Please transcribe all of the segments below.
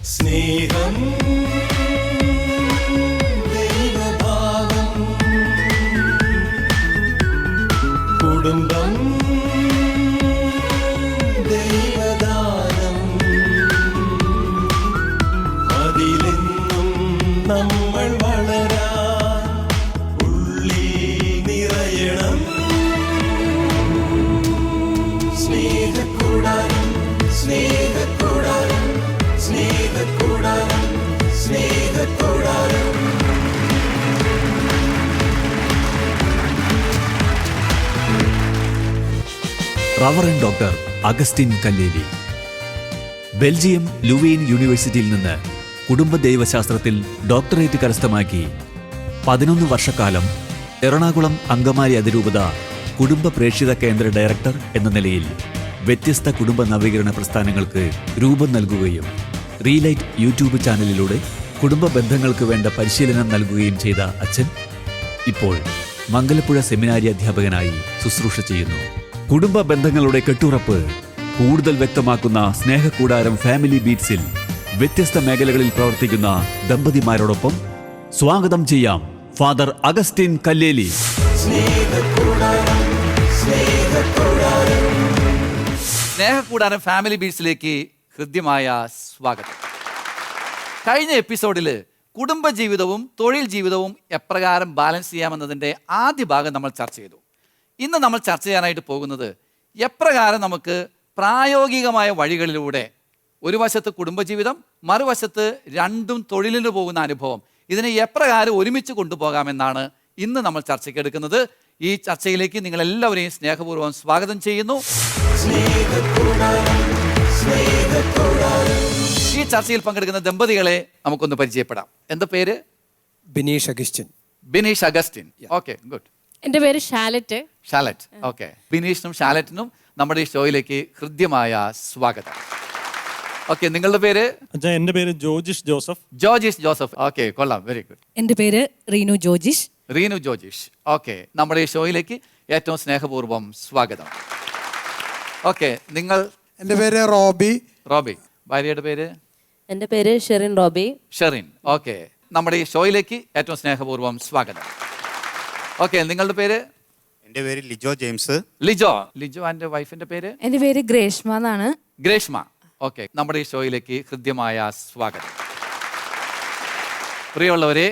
സ്നേഹം ദൈവഭാവം കുടുംബം ദൈവദാനം അതിലെന്നും നമ്മൾ വളരാൻ ഉള്ളിൽ നിറയണം സ്നേഹക്കൂടാരം സ്നേഹക്കൂടാരം സ്നേഹക്കൂടാരം സ്നേഹക്കൂടാരം. Reverend doctor Augustine Kalleli Belgium Leuven യൂണിവേഴ്സിറ്റിയിൽ നിന്ന് കുടുംബ ദൈവശാസ്ത്രത്തിൽ ഡോക്ടറേറ്റ് കരസ്ഥമാക്കി 11 വർഷക്കാലം എറണാകുളം അങ്കമാലി അതിരൂപത കുടുംബ പ്രേക്ഷിത കേന്ദ്ര ഡയറക്ടർ എന്ന നിലയിൽ വ്യത്യസ്ത കുടുംബ നവീകരണ പ്രസ്ഥാനങ്ങൾക്ക് രൂപം നൽകുകയും റീലൈറ്റ് യൂട്യൂബ് ചാനലിലൂടെ കുടുംബ ബന്ധങ്ങൾക്ക് വേണ്ട പരിശീലനം നൽകുകയും ചെയ്ത അച്ഛൻ ഇപ്പോൾ മംഗലപ്പുഴ സെമിനാരി അധ്യാപകനായി ശുശ്രൂഷ ചെയ്യുന്നു. കുടുംബ ബന്ധങ്ങളുടെ കെട്ടുറപ്പ് കൂടുതൽ വ്യക്തമാക്കുന്ന സ്നേഹക്കൂടാരം ഫാമിലി ബീറ്റ്സിൽ വ്യത്യസ്ത മേഖലകളിൽ പ്രവർത്തിക്കുന്ന ദമ്പതിമാരോടൊപ്പം സ്വാഗതം ചെയ്യാം ഫാദർ അഗസ്റ്റിൻ കല്ലേലി. സ്നേഹക്കൂടാരം ഫാമിലി ബീറ്റ്സിലേക്ക് ഹൃദ്യമായ സ്വാഗതം. കഴിഞ്ഞ എപ്പിസോഡിൽ കുടുംബജീവിതവും തൊഴിൽ ജീവിതവും എപ്രകാരം ബാലൻസ് ചെയ്യാമെന്നതിൻ്റെ ആദ്യ ഭാഗം നമ്മൾ ചർച്ച ചെയ്തു. ഇന്ന് നമ്മൾ ചർച്ച ചെയ്യാനായിട്ട് പോകുന്നത് എപ്രകാരം നമുക്ക് പ്രായോഗികമായ വഴികളിലൂടെ ഒരു വശത്ത് കുടുംബജീവിതം, മറുവശത്ത് രണ്ടും തൊഴിലിന് പോകുന്ന അനുഭവം, ഇതിനെ എപ്രകാരം ഒരുമിച്ച് കൊണ്ടുപോകാമെന്നാണ് ഇന്ന് നമ്മൾ ചർച്ചയ്ക്കെടുക്കുന്നത്. ഈ ചർച്ചയിലേക്ക് നിങ്ങളെല്ലാവരെയും സ്നേഹപൂർവ്വം സ്വാഗതം ചെയ്യുന്നു. ഈ ചർച്ചയിൽ പങ്കെടുക്കുന്ന ദമ്പതികളെ നമുക്കൊന്ന് പരിചയപ്പെടാം. എന്താ പേര്? Bineesh Augustine. Bineesh Augustine. Okay, good. എൻ്റെ പേര് ഷാലറ്റ്. ഷാലറ്റ്. ഓക്കെ. ബിനീഷിനും ഷാലറ്റിനും നമ്മുടെ ഈ ഷോയിലേക്ക് ഹൃദ്യമായ സ്വാഗതം. ഓക്കെ, നിങ്ങളുടെ പേര്? എൻ്റെ പേര് Jojish Joseph. Jojish Joseph. Okay, കൊള്ളാം, വെരി ഗുഡ്. എൻ്റെ പേര് റീനു ജോജിഷ്. റീനു ജോജിഷ്. ഓക്കെ, നമ്മുടെ ഈ ഷോയിലേക്ക് ഏറ്റവും സ്നേഹപൂർവ്വം സ്വാഗതം. ഓക്കെ, നിങ്ങൾ? എൻ്റെ പേര് റോബി. റോബി. ഭാര്യയുടെ പേര്? എൻ്റെ പേര് ഷെറിൻ റോബി. ഷെറിൻ. ഓക്കെ, നമ്മുടെ ഈ ഷോയിലേക്ക് ഏറ്റവും സ്നേഹപൂർവ്വം സ്വാഗതം. ഓക്കെ, നിങ്ങളുടെ പേര്? എൻ്റെ പേര് ലിജോ ജെയിംസ്. ലിജോ. ലിജോ ആൻഡ് വൈഫിന്റെ പേര്? എൻ്റെ പേര് ഗ്രേഷ്മ എന്നാണ്. ഗ്രേഷ്മ. ഓക്കെ, നമ്മുടെ ഈ ഷോയിലേക്ക് ഹൃദ്യമായ സ്വാഗതം. പ്രിയമുള്ളവരെ,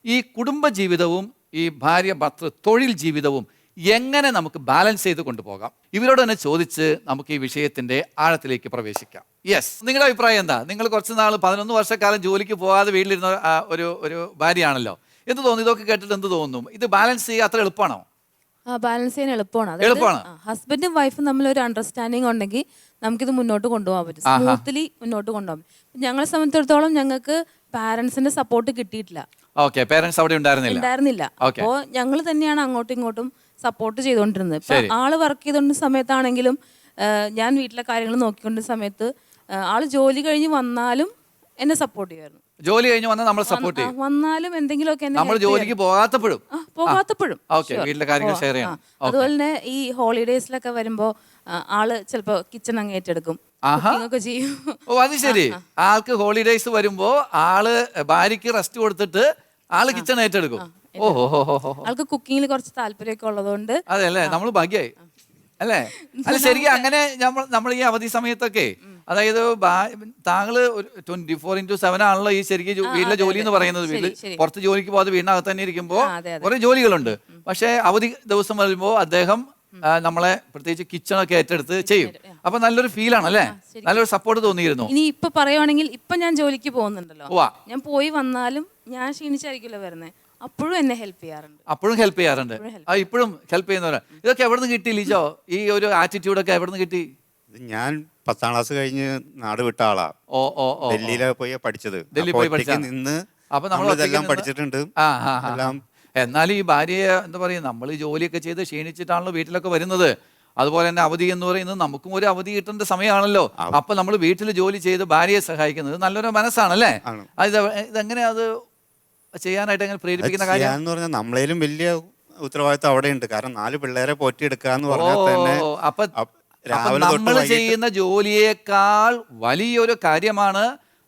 ഈ കുടുംബജീവിതവും ഈ ഭാര്യ ഭർത്തൃ തൊഴിൽ ജീവിതവും എങ്ങനെ നമുക്ക് ബാലൻസ് ചെയ്ത് കൊണ്ടുപോകാം, ഇവരോട് തന്നെ ചോദിച്ച് നമുക്ക് ഈ വിഷയത്തിന്റെ ആഴത്തിലേക്ക് പ്രവേശിക്കാം. യെസ്, നിങ്ങളുടെ അഭിപ്രായം എന്താ? നിങ്ങൾ കുറച്ച് നാൾ 11 വർഷക്കാലം ജോലിക്ക് പോകാതെ വീട്ടിലിരുന്ന ഒരു ഭാര്യയാണല്ലോ. എന്ത് തോന്നുന്നു? ഇതൊക്കെ കേട്ടിട്ട് എന്ത് തോന്നുന്നു? ഇത് ബാലൻസ് ചെയ്യുക അത്ര എളുപ്പമാണോ? ബാലൻസ് ചെയ്യാൻ എളുപ്പമാണ്. എളുപ്പമാണ്. ഹസ്ബൻഡും വൈഫും തമ്മിൽ ഒരു അണ്ടർസ്റ്റാൻഡിങ് ഉണ്ടെങ്കിൽ നമുക്കിത് മുന്നോട്ട് കൊണ്ടുപോകാൻ പറ്റും, സ്മൂത്ത്ലി മുന്നോട്ട് കൊണ്ടുപോകാൻ. ഞങ്ങളെ സംബന്ധിച്ചിടത്തോളം ഞങ്ങൾക്ക് പാരന്റ്സിന്റെ സപ്പോർട്ട് കിട്ടിയിട്ടില്ല. ഓക്കെ, പേരൻസ് അവിടെ ഉണ്ടായിരുന്നില്ല. അപ്പോൾ ഞങ്ങൾ തന്നെയാണ് അങ്ങോട്ടും ഇങ്ങോട്ടും സപ്പോർട്ട് ചെയ്തുകൊണ്ടിരുന്നത്. ഇപ്പൊ ആള് വർക്ക് ചെയ്തുകൊണ്ടിരുന്ന സമയത്താണെങ്കിലും ഞാൻ വീട്ടിലെ കാര്യങ്ങൾ നോക്കിക്കൊണ്ടിരുന്ന സമയത്ത് ആള് ജോലി കഴിഞ്ഞ് വന്നാലും എന്നെ സപ്പോർട്ട് ചെയ്യുമായിരുന്നു. ജോലി കഴിഞ്ഞ് വന്നാൽ നമ്മൾ സപ്പോർട്ട് ചെയ്യും. വന്നാലും എന്തെങ്കിലുമൊക്കെ നമ്മൾ ജോലിക്ക് പോകാത്തപ്പോഴും വീട്ടിലെ കാര്യങ്ങൾ ഷെയർ ചെയ്യണം. അതുപോലെ തന്നെ ഈ ഹോളിഡേയ്സിലൊക്കെ വരുമ്പോ ആള് ചിലപ്പോ കിച്ചൺ അങ്ങ് ഏറ്റെടുക്കും, ഒക്കെ ചെയ്യും. ഓ, അത് ശരി. ആൾക്ക് ഹോളിഡേയ്സ് വരുമ്പോ ആള് ഭാര്യക്ക് റെസ്റ്റ് കൊടുത്തിട്ട് ആള് കിച്ചൺ ഏറ്റെടുക്കും. ഓഹോ, ആൾക്ക് കുക്കിങ്ങിൽ കുറച്ച് താല്പര്യമൊക്കെ ഉള്ളതുകൊണ്ട്. അതെ അല്ലേ, നമ്മൾ ഭാഗ്യായി അല്ലേ? അല്ല, ശരിക്കും അങ്ങനെ നമ്മൾ ഈ അവധി സമയത്തൊക്കെ, അതായത് താങ്കള് 24/7 ആണല്ലോ ഈ ശരിക്കും വീട്ടിലെ ജോലി എന്ന് പറയുന്നത്. വീട്ടിൽ പുറത്ത് ജോലിക്ക് പോകാതെ വീടിനകത്ത് തന്നെ ഇരിക്കുമ്പോൾ കുറെ ജോലികളുണ്ട്. പക്ഷെ അവധി ദിവസം വരുമ്പോൾ അദ്ദേഹം നമ്മളെ പ്രത്യേകിച്ച് കിച്ചണൊക്കെ ഏറ്റെടുത്ത് ചെയ്യും. അപ്പൊ നല്ലൊരു ഫീലാണ് അല്ലേ? നല്ലൊരു സപ്പോർട്ട് തോന്നിയിരുന്നു. ഇനി ഇപ്പൊ പറയുവാണെങ്കിൽ ഇപ്പൊ ഞാൻ ജോലിക്ക് പോകുന്നുണ്ടല്ലോ, ഞാൻ പോയി വന്നാലും ഞാൻ ക്ഷീണിച്ചായിരിക്കുമല്ലോ വരുന്നത്, അപ്പോഴും എന്നെ ഹെൽപ്പ് ചെയ്യാറുണ്ട്. അപ്പോഴും ഹെൽപ്പ് ചെയ്യാറുണ്ട്. ഇപ്പോഴും ഹെൽപ്പ് ചെയ്യുന്നവരാ. ഇതൊക്കെ എവിടെ നിന്ന് കിട്ടി ലിജോ? ഈ ഒരു ആറ്റിറ്റ്യൂഡൊക്കെ എവിടെ നിന്ന് കിട്ടി? ഞാൻ 10ാം ക്ലാസ് കഴിഞ്ഞ് നാട് വിട്ട ആളാ. ഡൽഹിയിലെ പോയി പഠിച്ചത്. ഡൽഹി പോയി നിന്ന് അപ്പൊ നമ്മൾ ഇതെല്ലാം പഠിച്ചിട്ടുണ്ട്. എന്നാലും ഈ ഭാര്യയെ എന്താ പറയുക, നമ്മൾ ജോലിയൊക്കെ ചെയ്ത് ക്ഷീണിച്ചിട്ടാണല്ലോ വീട്ടിലൊക്കെ വരുന്നത്. അതുപോലെ തന്നെ അവധി എന്ന് പറയുന്നത് നമുക്കും ഒരു അവധി കിട്ടേണ്ട സമയമാണല്ലോ. അപ്പൊ നമ്മൾ വീട്ടിൽ ജോലി ചെയ്ത് ഭാര്യയെ സഹായിക്കുന്നത് നല്ലൊരു മനസ്സാണല്ലേ? ഇതെങ്ങനെ അത് ചെയ്യാനായിട്ട് എങ്ങനെ പ്രേരിപ്പിക്കുന്ന കാര്യം പറഞ്ഞാൽ നമ്മളേലും വലിയ ഉത്തരവാദിത്വം അവിടെ ഉണ്ട്. കാരണം 4 പിള്ളേരെ പോറ്റിയെടുക്കാന്ന് പറഞ്ഞാൽ തന്നെ നമ്മൾ ചെയ്യുന്ന ജോലിയേക്കാൾ വലിയൊരു കാര്യമാണ്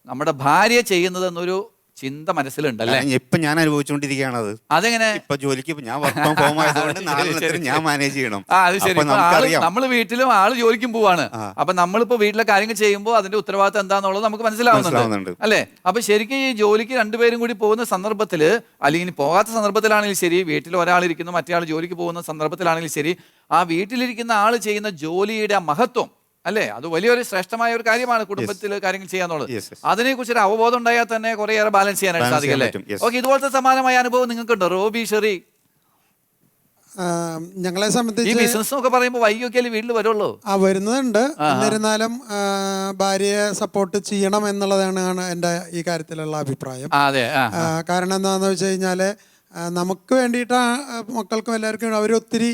നമ്മുടെ ഭാര്യ ചെയ്യുന്നതെന്നൊരു ചിന്ത മനസ്സിലുണ്ടല്ലേ? ഇപ്പൊ ഞാൻ അനുഭവിച്ചുകൊണ്ടിരിക്കുകയാണ് അത്. അതെങ്ങനെ? ഇപ്പൊ ജോലിക്ക് ഞാൻ വർക്ക് ഫ്രം ഹോം ആയതുകൊണ്ട് നാളെ ഞാൻ മാനേജ് ചെയ്യണം. അത് ശരി. അപ്പൊ നമുക്കറിയാം നമ്മള് വീട്ടിലും ആള് ജോലിക്കും പോവാണ്. അപ്പൊ നമ്മളിപ്പോ വീട്ടിലെ കാര്യങ്ങൾ ചെയ്യുമ്പോൾ അതിന്റെ ഉത്തരവാദിത്തം എന്താന്നുള്ളത് നമുക്ക് മനസ്സിലാവുന്നുണ്ട് അല്ലെ? അപ്പൊ ശരിക്കും ഈ ജോലിക്ക് രണ്ടുപേരും കൂടി പോകുന്ന സന്ദർഭത്തില്, അല്ലെങ്കിൽ പോകാത്ത സന്ദർഭത്തിലാണെങ്കിലും ശരി, വീട്ടിൽ ഒരാളിരിക്കുന്നു മറ്റേ ആൾ ജോലിക്ക് പോകുന്ന സന്ദർഭത്തിലാണെങ്കിലും ശരി, ആ വീട്ടിലിരിക്കുന്ന ആള് ചെയ്യുന്ന ജോലിയുടെ മഹത്വം അല്ലേ, അത് വലിയൊരു ശ്രേഷ്ഠമായ ഒരു കാര്യമാണ് കുടുംബത്തിൽ കാര്യങ്ങൾ ചെയ്യാന്നുള്ളത്. അതിനെ കുറിച്ച് ഒരു അവബോധം ഉണ്ടായാൽ തന്നെ കുറേയേറെ ബാലൻസ് ചെയ്യാനായിട്ട് സാധിക്കും അല്ലേ? ഓക്കെ, ഇതുപോലത്തെ സമാനമായ അനുഭവം നിങ്ങൾക്കുണ്ടോ റോബി, ഷെറി? ഞങ്ങളെ ഈ സംബന്ധിച്ച് ബിസിനസ് ഒക്കെ പറയുമ്പോൾ വൈകിയൊക്കെ വീട്ടിൽ വരുള്ളൂ. വരുന്നുണ്ട്. എന്നിരുന്നാലും ഭാര്യയെ സപ്പോർട്ട് ചെയ്യണം എന്നുള്ളതാണ് എൻ്റെ ഈ കാര്യത്തിലുള്ള അഭിപ്രായം. അതെ. കാരണം എന്താണെന്ന് വെച്ച് കഴിഞ്ഞാൽ നമുക്ക് വേണ്ടിയിട്ട് മക്കൾക്കും എല്ലാവർക്കും അവരൊത്തിരി,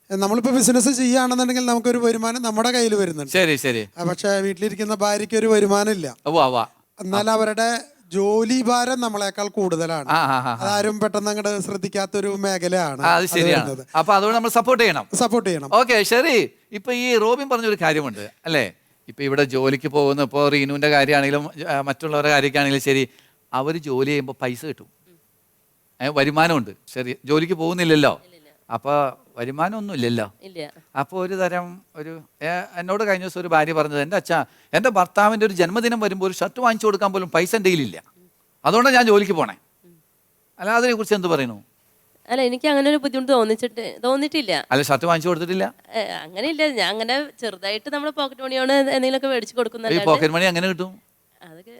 നമ്മളിപ്പോൾ ബിസിനസ് ചെയ്യുകയാണെന്നുണ്ടെങ്കിൽ നമുക്കൊരു വരുമാനം നമ്മുടെ കയ്യിൽ വരുന്നുണ്ട്. ശരി ശരി. പക്ഷെ വീട്ടിലിരിക്കുന്ന ഭാര്യയ്ക്ക് ഒരു വരുമാനം ഇല്ല. എന്നാൽ അവരുടെ ജോലി ഭാരം നമ്മളെക്കാൾ കൂടുതലാണ്. അതാരും പെട്ടെന്ന് അങ്ങോട്ട് ശ്രദ്ധിക്കാത്തൊരു മേഖലയാണ്. അത് ശരിയാണ്. അപ്പൊ അതുകൊണ്ട് നമ്മൾ സപ്പോർട്ട് ചെയ്യണം. ഓക്കെ, ശരി. ഇപ്പൊ ഈ റോബിൻ പറഞ്ഞൊരു കാര്യമുണ്ട് അല്ലേ, ഇപ്പൊ ഇവിടെ ജോലിക്ക് പോകുന്ന ഇപ്പോൾ റീനുവിന്റെ കാര്യമാണെങ്കിലും മറ്റുള്ളവരുടെ കാര്യമൊക്കെയാണെങ്കിലും ശരി, അവർ ജോലി ചെയ്യുമ്പോൾ പൈസ കിട്ടും, വരുമാനമുണ്ട്. ശരി, ജോലിക്ക് പോകുന്നില്ലല്ലോ, അപ്പൊ വരുമാനമൊന്നും ഇല്ലല്ലോ. അപ്പോൾ ഒരു തരം എന്നോട് കഴിഞ്ഞ ദിവസം ഒരു ഭാര്യ പറഞ്ഞത്, എൻ്റെ അച്ഛാ, എൻ്റെ ഭർത്താവിൻ്റെ ഒരു ജന്മദിനം വരുമ്പോൾ ഒരു ഷർട്ട് വാങ്ങിച്ചു കൊടുക്കാൻ പോലും പൈസ എൻ്റെ കയ്യിലില്ല, അതുകൊണ്ടാണ് ഞാൻ ജോലിക്ക് പോണേ. അല്ല, അതിനെ കുറിച്ച് എന്ത് പറയുന്നു? അല്ല, എനിക്ക് അങ്ങനെ ഒരു ബുദ്ധിമുട്ട് തോന്നിയിട്ടില്ല. അല്ല, ഷർട്ട് വാങ്ങിച്ചു കൊടുത്തിട്ടില്ല? അങ്ങനെയില്ല, ഞാൻ അങ്ങനെ ചെറുതായിട്ട് നമ്മുടെ പോക്കറ്റ് മണിയോട് എന്തെങ്കിലുമൊക്കെ മേടിച്ചു കൊടുക്കുന്ന. പോക്കറ്റ് മണി എങ്ങനെ കിട്ടും? അതൊക്കെ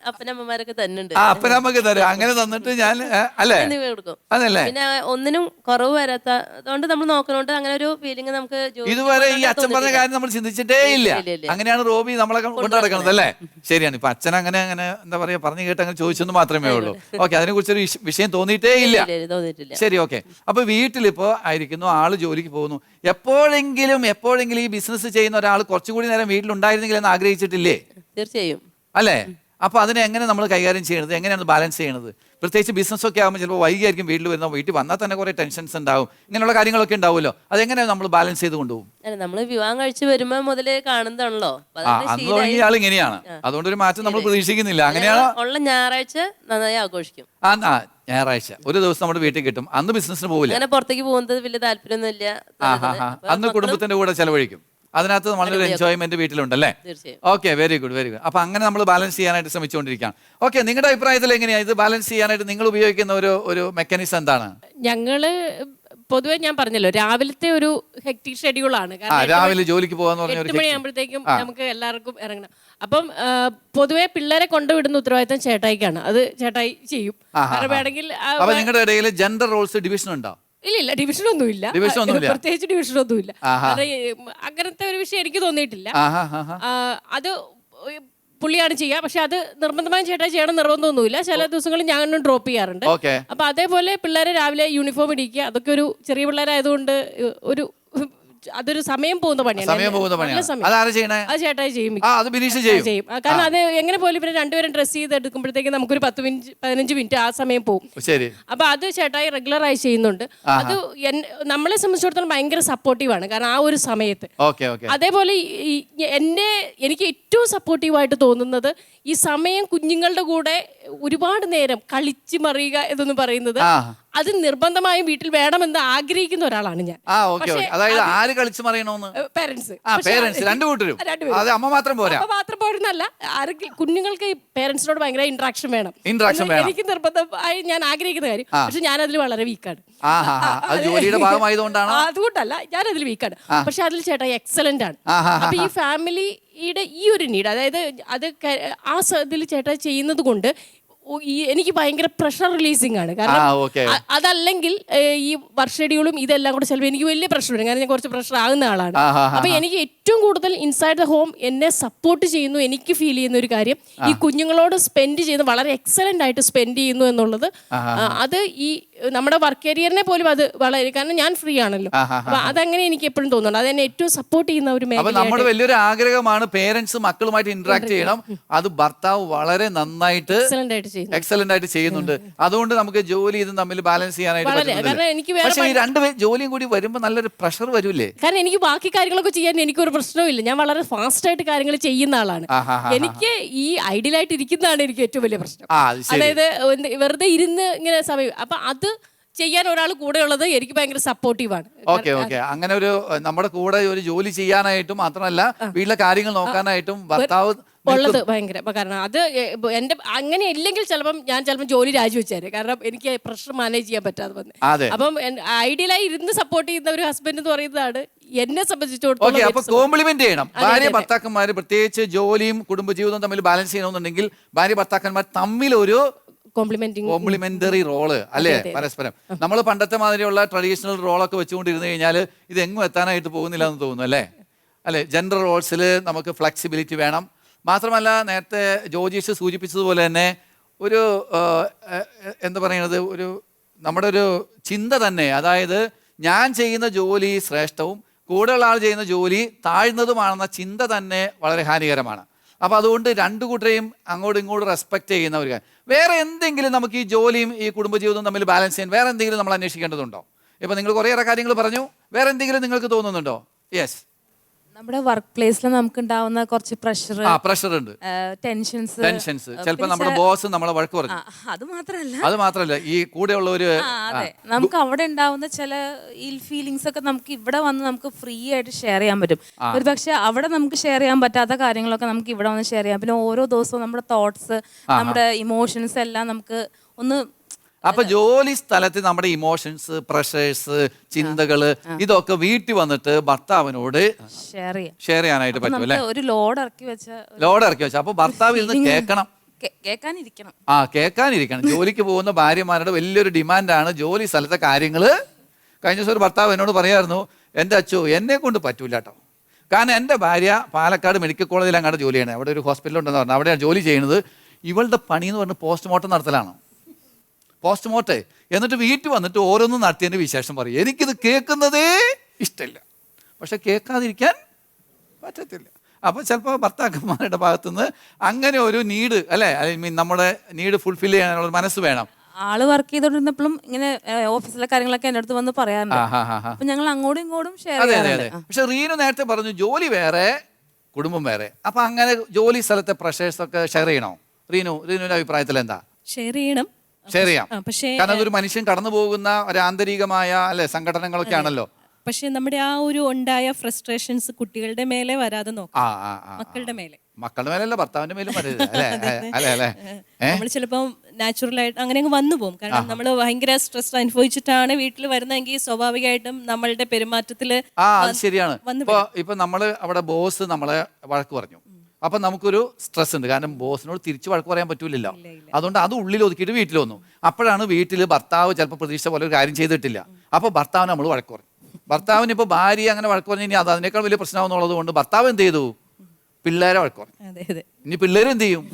അപ്പനമ്മമാരൊക്കെ തന്നുണ്ട്. അപ്പനമ്മക്ക് തരാം, അങ്ങനെ തന്നിട്ട് ഞാൻ അല്ലേ കൊടുക്കും. അതല്ലേ, പിന്നെ ഒന്നിനും കുറവ് വരാത്തതുകൊണ്ട് നമ്മൾ നോക്കുന്നോണ്ട് അങ്ങനെ ഒരു ഫീലിംഗ് നമുക്ക് ഇതുവരെ ഈ അച്ഛൻ പറഞ്ഞ കാര്യം നമ്മൾ ചിന്തിച്ചിട്ടേ ഇല്ല. അങ്ങനെയാണ് റോബി നമ്മളെ കൊണ്ടു നടക്കുന്നത് അല്ലേ? ശരിയാണ്. ഇപ്പൊ അച്ഛൻ അങ്ങനെ എന്താ പറയാ പറഞ്ഞു കേട്ട് അങ്ങനെ ചോദിച്ചെന്ന് മാത്രമേ ഉള്ളൂ. ഓക്കെ, അതിനെ കുറിച്ചൊരു വിഷയം തോന്നിയിട്ടേ ഇല്ല. ശരി, ഓക്കെ. അപ്പൊ വീട്ടിലിപ്പോ ആയിരിക്കുന്നു, ആള് ജോലിക്ക് പോകുന്നു. എപ്പോഴെങ്കിലും ഈ ബിസിനസ് ചെയ്യുന്ന ഒരാൾ കുറച്ചുകൂടി നേരം വീട്ടിലുണ്ടായിരുന്നെങ്കിൽ എന്ന് ആഗ്രഹിച്ചിട്ടില്ലേ? തീർച്ചയായും അല്ലേ? അപ്പോൾ അതിനെ എങ്ങനെ നമ്മൾ കൈകാര്യം ചെയ്യണത്, എങ്ങനെയാണ് ബാലൻസ് ചെയ്യണത്? പ്രത്യേകിച്ച് ബിസിനസ്സൊക്കെ ആകുമ്പോൾ ചിലപ്പോൾ വൈകിയായിരിക്കും വീട്ടിൽ വരുന്നത്, വീട്ടിൽ വന്നാൽ തന്നെ കുറേ ടെൻഷൻസ് ഉണ്ടാവും, ഇങ്ങനെയുള്ള കാര്യങ്ങളൊക്കെ ഉണ്ടാവുമല്ലോ. അതെങ്ങനെയാണ് നമ്മൾ ബാലൻസ് ചെയ്ത് കൊണ്ടുപോകും? നമ്മൾ വിവാഹം കഴിച്ച് വരുമ്പോൾ മുതലേ കാണുന്നതാണല്ലോ. അന്ന് തുടങ്ങിയ ആൾ ഇങ്ങനെയാണ്, അതുകൊണ്ടൊരു മാറ്റം നമ്മൾ പ്രതീക്ഷിക്കുന്നില്ല. അങ്ങനെയാണ്. ഉള്ള ഞായറാഴ്ച നന്നായി ആഘോഷിക്കും. ഞായറാഴ്ച ഒരു ദിവസം നമ്മുടെ വീട്ടിൽ കിട്ടും, അന്ന് ബിസിനസ്സിന് പോകില്ല. അങ്ങനെ പുറത്തേക്ക് പോകുന്നത് വലിയ താല്പര്യമൊന്നുമില്ല. അന്ന് കുടുംബത്തിന്റെ കൂടെ ചെലവഴിക്കും. അതിനകത്ത് നല്ലൊരു എൻജോയ്മെന്റ് വീട്ടിലുണ്ടല്ലേ? Okay, very good. അപ്പൊ അങ്ങനെ നമ്മൾ ബാലൻസ് ചെയ്യാനായിട്ട് ശ്രമിച്ചുകൊണ്ടിരിക്കുകയാണ്. ഓക്കെ, നിങ്ങളുടെ അഭിപ്രായത്തിൽ എങ്ങനെയാണ് ഇത് ബാലൻസ് ചെയ്യാനായിട്ട് നിങ്ങൾ ഉപയോഗിക്കുന്ന ഒരു മെക്കാനിസം എന്താണ്? ഞങ്ങള് പൊതുവെ ഞാൻ പറഞ്ഞല്ലോ, രാവിലത്തെ ഒരു ഹെക്ടിക് ഷെഡ്യൂളാണ്. രാവിലെ ജോലിക്ക് പോകാന്ന് പറഞ്ഞ 8 മണിയാകുമ്പോഴത്തേക്കും നമുക്ക് എല്ലാവർക്കും ഇറങ്ങണം. അപ്പം പൊതുവെ പിള്ളേരെ കൊണ്ടുവിടുന്ന ഉത്തരവാദിത്തം ചേട്ടായിക്കാണ്. അത് ചേട്ടായി ചെയ്യും. വേണമെങ്കിൽ നിങ്ങളുടെ ഇടയിൽ ജെൻഡർ റോൾസ് ഡിവിഷൻ ഉണ്ടോ? ഇല്ല, ഡിവിഷനൊന്നുമില്ല. പ്രത്യേകിച്ച് ഡിവിഷനൊന്നുമില്ല. അങ്ങനത്തെ ഒരു വിഷയം എനിക്ക് തോന്നിയിട്ടില്ല. അത് പുള്ളിയാണ് ചെയ്യുക. പക്ഷെ അത് നിർബന്ധമായും ചേട്ടായി ചെയ്യണം നിർബന്ധമൊന്നുമില്ല. ചില ദിവസങ്ങളിൽ ഞാൻ ഡ്രോപ്പ് ചെയ്യാറുണ്ട്. അപ്പൊ അതേപോലെ പിള്ളേരെ രാവിലെ യൂണിഫോം ഇടിക്കുക, അതൊക്കെ ഒരു ചെറിയ പിള്ളേരായതുകൊണ്ട് അതൊരു സമയം പോകുന്ന പണിയാണ്. അത് ചേട്ടായി ചെയ്യും. കാരണം അത് എങ്ങനെ പോലും ഇവരെ രണ്ടുപേരും ഡ്രസ് ചെയ്ത് എടുക്കുമ്പോഴത്തേക്ക് നമുക്കൊരു 10-15 മിനിറ്റ് ആ സമയം പോകും. അപ്പൊ അത് ചേട്ടായി റെഗുലറായി ചെയ്യുന്നുണ്ട്. അത് നമ്മളെ സംബന്ധിച്ചിടത്തോളം ഭയങ്കര സപ്പോർട്ടീവാണ്. കാരണം ആ ഒരു സമയത്ത്. അതേപോലെ എനിക്ക് ഏറ്റവും സപ്പോർട്ടീവായിട്ട് തോന്നുന്നത് ഈ സമയം കുഞ്ഞുങ്ങളുടെ കൂടെ ഒരുപാട് നേരം കളിച്ച് മറിയുക എന്നൊന്ന് പറയുന്നത് അത് നിർബന്ധമായും വീട്ടിൽ വേണമെന്ന് ആഗ്രഹിക്കുന്ന ഒരാളാണ് ഞാൻ. അമ്മ മാത്രം പോരെന്നല്ല, കുഞ്ഞുങ്ങൾക്ക് പേരൻസിനോട് ഭയങ്കര ഇന്ററാക്ഷൻ വേണം. എനിക്ക് നിർബന്ധമായി ഞാൻ ആഗ്രഹിക്കുന്ന കാര്യം. പക്ഷെ ഞാൻ അതിൽ വളരെ വീക്കാണ്. അതുകൊണ്ടല്ല, ഞാൻ അതിൽ വീക്കാണ്. പക്ഷെ അതിൽ ചേട്ടാ എക്സലന്റ് ആണ്. അപ്പൊ ഈ ഫാമിലിയുടെ ഈ ഒരു നീഡ്, അതായത് അത് ആ ഇതിൽ ചേട്ടാ ചെയ്യുന്നത് കൊണ്ട് എനിക്ക് ഭയങ്കര പ്രഷർ റിലീസിംഗ് ആണ്. കാരണം അതല്ലെങ്കിൽ ഈ വർക്ക് ഷെഡ്യൂളും ഇതെല്ലാം കൂടെ ചിലപ്പോൾ എനിക്ക് വലിയ പ്രഷർ വരും. കാരണം ഞാൻ കുറച്ച് പ്രഷർ ആകുന്ന ആളാണ്. അപ്പൊ എനിക്ക് ഏറ്റവും കൂടുതൽ ഇൻസൈഡ് ദ ഹോം എന്നെ സപ്പോർട്ട് ചെയ്യുന്നു, എനിക്ക് ഫീൽ ചെയ്യുന്ന ഒരു കാര്യം ഈ കുഞ്ഞുങ്ങളോട് സ്പെൻഡ് ചെയ്യുന്ന വളരെ എക്സലന്റ് ആയിട്ട് സ്പെൻഡ് ചെയ്യുന്നു എന്നുള്ളത്. അത് ഈ നമ്മുടെ വർക്ക് ഏരിയറിനെ പോലും അത് വളരെ, കാരണം ഞാൻ ഫ്രീ ആണല്ലോ, അപ്പൊ അതങ്ങനെ എനിക്ക് എപ്പോഴും തോന്നുന്നുണ്ട്. അത് എന്നെ ഏറ്റവും സപ്പോർട്ട് ചെയ്യുന്ന ഒരു അപ്പൊ നമ്മുടെ വലിയൊരു ആഗ്രഹമാണ് പേരൻസ് മക്കളുമായിട്ട് ഇന്ററാക്ട് ചെയ്യണം. അത് ഭർത്താവ് വളരെ നന്നായിട്ട് എക്സലന്റ് ആയിട്ട് ചെയ്യുന്നുണ്ട്. അതുകൊണ്ട് നമുക്ക് ജോലി ഇതും തമ്മിൽ ബാലൻസ് ചെയ്യാനായിട്ട് പറ്റുന്നുണ്ട്. പക്ഷേ ഈ രണ്ടുപേരും ജോലിയും കൂടി വരുമ്പോൾ നല്ലൊരു പ്രഷർ വരൂലേ? കാരണം എനിക്ക് ബാക്കി കാര്യങ്ങളൊക്കെ ചെയ്യാൻ എനിക്കൊരു പ്രശ്നമില്ല. ഞാൻ വളരെ ഫാസ്റ്റ് ആയിട്ട് കാര്യങ്ങൾ ചെയ്യുന്ന ആളാണ്. എനിക്ക് ഈ ഐഡിയലായിട്ട് ഇരിക്കുന്നതാണ് എനിക്ക് ഏറ്റവും വലിയ പ്രശ്നം. അതായത് വെറുതെ ഇരുന്ന് ഇങ്ങനെ സമയം, അപ്പൊ അത് ചെയ്യാൻ ഒരാൾ കൂടെ ഉള്ളത് എനിക്ക് ഭയങ്കര സപ്പോർട്ടീവാണ്. Okay okay. അങ്ങനെ ഒരു നമ്മുടെ കൂടെ ഒരു ജോലി ചെയ്യാനായിട്ടും മാത്രമല്ല വീട്ടിലെ കാര്യങ്ങൾ നോക്കാനായിട്ടും ഭർത്താവ് ഉള്ളത് ഭയങ്കര. കാരണം അത് എന്റെ അങ്ങനെ ഇല്ലെങ്കിൽ ഞാൻ ജോലി രാജിവെച്ചേരെ. കാരണം എനിക്ക് പ്രഷർ മാനേജ് ചെയ്യാൻ പറ്റാതെ വന്നേ. അപ്പം ഐഡിയലായി ഇരുന്ന് സപ്പോർട്ട് ചെയ്യുന്ന ഒരു ഹസ്ബൻഡ് എന്ന് പറയുന്നതാണ് എന്നെ സംബന്ധിച്ചിടത്തോളം. അപ്പൊ കോംപ്ലിമെന്റ് ചെയ്യണം. ഭാര്യ ഭർത്താക്കന്മാര് പ്രത്യേകിച്ച് ജോലിയും കുടുംബജീവിതവും തമ്മിൽ ബാലൻസ് ചെയ്യണമെന്നുണ്ടെങ്കിൽ ഭാര്യ ഭർത്താക്കന്മാർ തമ്മിൽ ഒരു കോംപ്ലിമെന്ററി റോള് അല്ലേ പരസ്പരം. നമ്മൾ പണ്ടത്തെ മാതിരിയുള്ള ട്രഡീഷണൽ റോളൊക്കെ വെച്ചുകൊണ്ടിരുന്നു കഴിഞ്ഞാൽ ഇത് എങ്ങും എത്താനായിട്ട് പോകുന്നില്ല എന്ന് തോന്നുന്നു അല്ലേ? ജെൻഡർ റോൾസിൽ നമുക്ക് ഫ്ലെക്സിബിലിറ്റി വേണം. മാത്രമല്ല നേരത്തെ ജോജീഷ് സൂചിപ്പിച്ചതുപോലെ തന്നെ ഒരു എന്താ പറയുന്നത്, നമ്മുടെ ഒരു ചിന്ത തന്നെ, അതായത് ഞാൻ ചെയ്യുന്ന ജോലി ശ്രേഷ്ഠവും കൂടെയുള്ള ആൾ ചെയ്യുന്ന ജോലി താഴ്ന്നതുമാണെന്ന ചിന്ത തന്നെ വളരെ ഹാനികരമാണ്. അപ്പോൾ അതുകൊണ്ട് രണ്ടു കൂട്ടരെയും അങ്ങോട്ടും ഇങ്ങോട്ടും റെസ്പെക്ട് ചെയ്യുന്ന ഒരു കാര്യം. വേറെ എന്തെങ്കിലും നമുക്ക് ഈ ജോലിയും ഈ കുടുംബജീവിതവും തമ്മിൽ ബാലൻസ് ചെയ്യാൻ വേറെ എന്തെങ്കിലും നമ്മൾ അന്വേഷിക്കേണ്ടതുണ്ടോ? ഇപ്പം നിങ്ങൾ കുറേയേറെ കാര്യങ്ങൾ പറഞ്ഞു, വേറെ എന്തെങ്കിലും നിങ്ങൾക്ക് തോന്നുന്നുണ്ടോ? യെസ്. നമ്മുടെ വർക്ക് പ്ലേസിൽ നമുക്ക് ഉണ്ടാവുന്ന കുറച്ച് പ്രഷർ ഉണ്ട്, ടെൻഷൻസ്. ചിലപ്പോൾ നമ്മുടെ ബോസ് നമ്മളെ വഴക്ക് പറഞ്ഞു. അത് മാത്രമല്ല ഈ കൂടെയുള്ള ഒരു നമുക്ക് അവിടെ ഉണ്ടാവുന്ന ചില ഇൽ ഫീലിങ്സ് ഒക്കെ നമുക്ക് ഇവിടെ വന്ന് നമുക്ക് ഫ്രീ ആയിട്ട് ഷെയർ ചെയ്യാൻ പറ്റും. ഒരു പക്ഷെ അവിടെ നമുക്ക് ഷെയർ ചെയ്യാൻ പറ്റാത്ത കാര്യങ്ങളൊക്കെ നമുക്ക് ഇവിടെ വന്ന് ഷെയർ ചെയ്യാം. പിന്നെ ഓരോ ദിവസവും നമ്മുടെ തോട്ട്സ്, നമ്മുടെ ഇമോഷൻസ് എല്ലാം നമുക്ക് ഒന്ന്. അപ്പൊ ജോലി സ്ഥലത്ത് നമ്മുടെ ഇമോഷൻസ്, പ്രഷേഴ്സ്, ചിന്തകള് ഇതൊക്കെ വീട്ടിൽ വന്നിട്ട് ഭർത്താവിനോട് ഷെയർ ചെയ്യാനായിട്ട് പറ്റും അല്ലെ? ഒരു ലോഡ് ഇറക്കി വെച്ച അപ്പൊ ഭർത്താവ് ഇരുന്ന് കേൾക്കണം, കേൾക്കാനിരിക്കണം. ജോലിക്ക് പോകുന്ന ഭാര്യമാരുടെ വലിയൊരു ഡിമാൻഡാണ് ജോലി സ്ഥലത്തെ കാര്യങ്ങള്. കഴിഞ്ഞ ദിവസം ഒരു ഭർത്താവ് എന്നോട് പറയായിരുന്നു, എൻ്റെ അച്ഛോ എന്നെ കൊണ്ട് പറ്റൂല കേട്ടോ, കാരണം എൻ്റെ ഭാര്യ പാലക്കാട് മെഡിക്കൽ കോളേജിൽ അങ്ങോട്ട് ജോലി ചെയ്യണേ, അവിടെ ഒരു ഹോസ്പിറ്റൽ ഉണ്ടെന്ന് പറഞ്ഞു, അവിടെയാണ് ജോലി ചെയ്യുന്നത്. ഇവളുടെ പണി എന്ന് പറഞ്ഞ് പോസ്റ്റ്മോർട്ടം നടത്തലാണ്. പോസ്റ്റ്മോർട്ടം എന്നിട്ട് വീട്ടിൽ വന്നിട്ട് ഓരോന്നും നടത്തിയതിൻ്റെ വിശേഷം പറയും. എനിക്കിത് കേൾക്കുന്നതേ ഇഷ്ടമില്ല, പക്ഷെ കേൾക്കാതിരിക്കാൻ പറ്റത്തില്ല. അപ്പോൾ ചിലപ്പോൾ ഭർത്താക്കന്മാരുടെ ഭാഗത്തുനിന്ന് അങ്ങനെ ഒരു നീഡ് അല്ലേ, ഐ മീൻ നമ്മുടെ നീഡ് ഫുൾഫിൽ ചെയ്യാനുള്ള മനസ്സ് വേണം. ആള് വർക്ക് ചെയ്തോണ്ടിരുന്നപ്പോഴും ഇങ്ങനെ ഓഫീസിലെ കാര്യങ്ങളൊക്കെ എൻ്റെ അടുത്ത് വന്ന് പറയാറുണ്ട്. അപ്പൊ ഞങ്ങൾ അങ്ങോട്ടും ഇങ്ങോട്ടും ഷെയർ ചെയ്യാറുണ്ട്. പക്ഷെ റീനു നേരത്തെ പറഞ്ഞു ജോലി വേറെ കുടുംബം വേറെ. അപ്പൊ അങ്ങനെ ജോലി സ്ഥലത്തെ പ്രഷേഴ്സ് ഒക്കെ ഷെയർ ചെയ്യണോ? റീനുവിന്റെ അഭിപ്രായത്തിൽ എന്താ? ഷെയർ ചെയ്യാം. കാരണം അതൊരു മനുഷ്യൻ കടന്നു പോകുന്ന ഒരു ആന്തരികമായ അല്ലെ സംഘടനകളൊക്കെ ആണല്ലോ. പക്ഷെ നമ്മുടെ ആ ഒരു ഉണ്ടായ ഫ്രസ്ട്രേഷൻസ് കുട്ടികളുടെ മേലെ വരാതെ നോക്കാം, മക്കളുടെ മേലല്ല ഭർത്താവിന്റെ മേലും നമ്മൾ ചിലപ്പോ നാച്ചുറൽ ആയിട്ട് അങ്ങനെ അങ്ങ് വന്നു പോകും. കാരണം നമ്മൾ ഭയങ്കര സ്ട്രെസ് അനുഭവിച്ചിട്ടാണ് വീട്ടിൽ വരുന്നതെങ്കിൽ സ്വാഭാവികമായിട്ടും നമ്മളുടെ പെരുമാറ്റത്തില് ശരിയാണ്. ഇപ്പൊ നമ്മള് അവിടെ ബോസ് നമ്മളെ വഴക്ക് പറഞ്ഞു, അപ്പം നമുക്കൊരു സ്ട്രെസ് ഉണ്ട്, കാരണം ബോസിനോട് തിരിച്ച് വഴക്ക് പറയാൻ പറ്റൂലല്ലോ. അതുകൊണ്ട് അത് ഉള്ളിൽ ഒതുക്കിയിട്ട് വീട്ടിൽ വന്നു. അപ്പോഴാണ് വീട്ടിൽ ഭർത്താവ് ചിലപ്പോൾ പ്രതീക്ഷ പോലെ ഒരു കാര്യം ചെയ്തിട്ടില്ല, അപ്പോൾ ഭർത്താവിന് നമ്മൾ വഴക്ക് പറഞ്ഞു. ഭർത്താവിന് ഇപ്പോൾ ഭാര്യ അങ്ങനെ വഴക്ക് പറഞ്ഞു കഴിഞ്ഞാൽ അത് അതിനേക്കാൾ വലിയ പ്രശ്നമാണെന്നുള്ളത് കൊണ്ട് ഭർത്താവ് എന്ത് ചെയ്തു? പിള്ളേരെ വഴക്ക് പറഞ്ഞു. ഇനി പിള്ളേർ എന്ത് ചെയ്യും?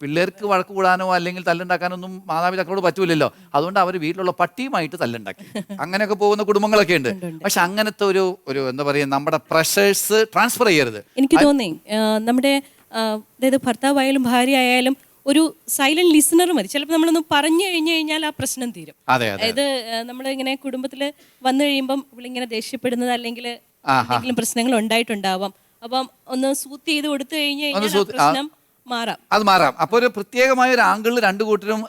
പിള്ളേർക്ക് വഴക്ക് കൂടാനോ അല്ലെങ്കിൽ തല്ലുണ്ടാക്കാനൊന്നും മാതാപിതാക്കളോട് പറ്റൂലല്ലോ. അതുകൊണ്ട് അവർ വീട്ടിലുള്ള പട്ടിയുമായിട്ട് തല്ലുണ്ടാക്കി. അങ്ങനെയൊക്കെ പോകുന്ന കുടുംബങ്ങളൊക്കെ ഉണ്ട്. പക്ഷെ അങ്ങനത്തെ ഒരു എന്താ പറയുക, നമ്മുടെ പ്രഷേഴ്സ് ട്രാൻസ്ഫർ ചെയ്യരുത്. എനിക്ക് തോന്നി നമ്മുടെ അതായത് ഭർത്താവായാലും ഭാര്യ ആയാലും ഒരു സൈലന്റ് ലിസണർ മതി. ചിലപ്പോൾ നമ്മളൊന്ന് പറഞ്ഞു കഴിഞ്ഞു കഴിഞ്ഞാൽ ആ പ്രശ്നം തീരും. അതായത് നമ്മളിങ്ങനെ കുടുംബത്തിൽ വന്നു കഴിയുമ്പം ഇവളിങ്ങനെ ദേഷ്യപ്പെടുന്നത് അല്ലെങ്കിൽ എന്തെങ്കിലും പ്രശ്നങ്ങൾ ഉണ്ടായിട്ടുണ്ടാവാം. അപ്പം ഒന്ന് സൂത്ത് ചെയ്ത് കൊടുത്തു കഴിഞ്ഞു കഴിഞ്ഞാൽ പ്രശ്നം അത് മാറാം. അപ്പൊ ഒരു പ്രത്യേകമായ ഒരു ആംഗിളിൽ രണ്ടു കൂട്ടരും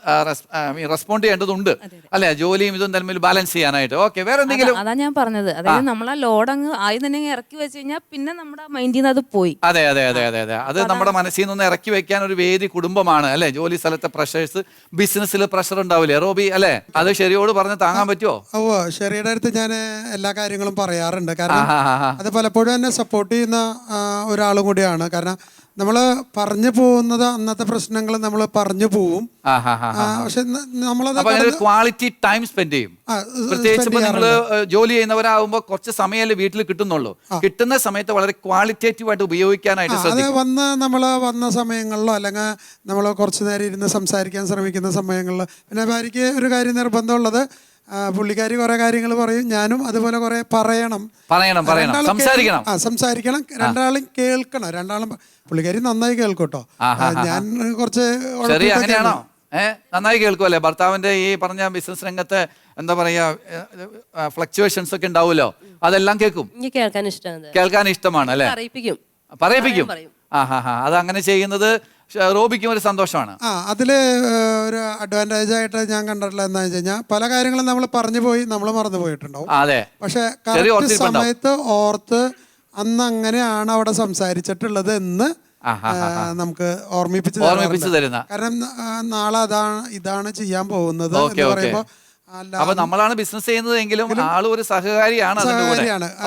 റെസ്പോണ്ട് ചെയ്യേണ്ടതുണ്ട് അല്ലെ, ജോലിയും ഇതും തമ്മിൽ ബാലൻസ് ചെയ്യാനായിട്ട്. ഓക്കെ, വേറെ എന്തെങ്കിലും? അതാ ഞാൻ പറഞ്ഞത്, അതായത് നമ്മളെ ലോഡ് അങ്ങ് ആയി തന്നെ ഇറക്കി വെച്ച് കഴിഞ്ഞാൽ പിന്നെ നമ്മുടെ മൈൻഡിൽ നിന്ന് അത് പോയി. അതെ, അത് നമ്മുടെ മനസ്സിൽ നിന്ന് ഇറക്കി വെക്കാൻ ഒരു വേദി കുടുംബമാണ് അല്ലെ. ജോലി സ്ഥലത്തെ പ്രഷേഴ്സ്, ബിസിനസ്സിൽ പ്രഷർ ഉണ്ടാവില്ലേ റോബി അല്ലെ? അത് ശരിയോട് പറഞ്ഞ് താങ്ങാൻ പറ്റുമോ? ശരിയുടെ അടുത്ത് ഞാൻ എല്ലാ കാര്യങ്ങളും പറയാറുണ്ട്. കാരണം അത് പലപ്പോഴും എന്നെ സപ്പോർട്ട് ചെയ്യുന്ന ഒരാളും കൂടിയാണ്. കാരണം നമ്മൾ പറഞ്ഞു പോകുന്നത് അന്നത്തെ പ്രശ്നങ്ങൾ നമ്മൾ പറഞ്ഞു പോവും. പക്ഷെ നമ്മളത് ക്വാളിറ്റി ടൈം സ്പെൻഡ് ചെയ്യും. പ്രത്യേകിച്ച് ഇപ്പൊ നിങ്ങൾ ജോലി ചെയ്യുന്നവരാകുമ്പോൾ കുറച്ച് സമയമല്ലേ വീട്ടിൽ കിട്ടുന്നുള്ളൂ. കിട്ടുന്ന സമയത്ത് വളരെ ക്വാളിറ്റേറ്റീവ് ആയിട്ട് ഉപയോഗിക്കാനായിട്ട് അത് വന്ന സമയങ്ങളിലോ അല്ലെങ്കിൽ നമ്മൾ കുറച്ച് നേരം ഇരുന്ന് സംസാരിക്കാൻ ശ്രമിക്കുന്ന സമയങ്ങളിൽ പിന്നെ ഭാര്യയ്ക്ക് ഒരു കാര്യം നിർബന്ധമുള്ളത്, പുള്ളിക്കാരി കുറെ കാര്യങ്ങൾ പറയും, ഞാനും അതുപോലെ കുറെ പറയണം. സംസാരിക്കണം, രണ്ടാളും കേൾക്കണം. രണ്ടാളും പുള്ളിക്കാരി നന്നായി കേൾക്കും കേട്ടോ. ഞാൻ കുറച്ച് അങ്ങനെയാണോ? നന്നായി കേൾക്കുമല്ലേ? ഭർത്താവിന്റെ ഈ പറഞ്ഞ ബിസിനസ് രംഗത്ത് എന്താ പറയാ ഫ്ലക്ച്വേഷൻസ് ഒക്കെ ഉണ്ടാവുമല്ലോ, അതെല്ലാം കേൾക്കും. കേൾക്കാൻ ഇഷ്ടമാണ് അല്ലേ? പറയിപ്പിക്കും. അത് അങ്ങനെ ചെയ്യുന്നത് റോബിക്കും ഒരു സന്തോഷമാണ്. അതില് ഒരു അഡ്വാൻറ്റേജ് ആയിട്ട് ഞാൻ കണ്ടിട്ടുള്ള എന്താണെന്ന് വെച്ച് കഴിഞ്ഞാൽ പല കാര്യങ്ങളും നമ്മൾ പറഞ്ഞു പോയി, നമ്മൾ മറന്നു പോയിട്ടുണ്ടാവും. പക്ഷെ കറക്റ്റ് സമയത്ത് ഓർത്ത് അന്ന് അങ്ങനെയാണ് അവിടെ സംസാരിച്ചിട്ടുള്ളത് എന്ന് നമുക്ക് ഓർമ്മിപ്പിച്ച് തരുന്ന. കാരണം നാളെ ഇതാണ് ചെയ്യാൻ പോകുന്നത് എന്ന് പറയുമ്പോ അപ്പൊ നമ്മളാണ് ബിസിനസ് ചെയ്യുന്നതെങ്കിലും ആളും ഒരു സഹകാരിയാണ്.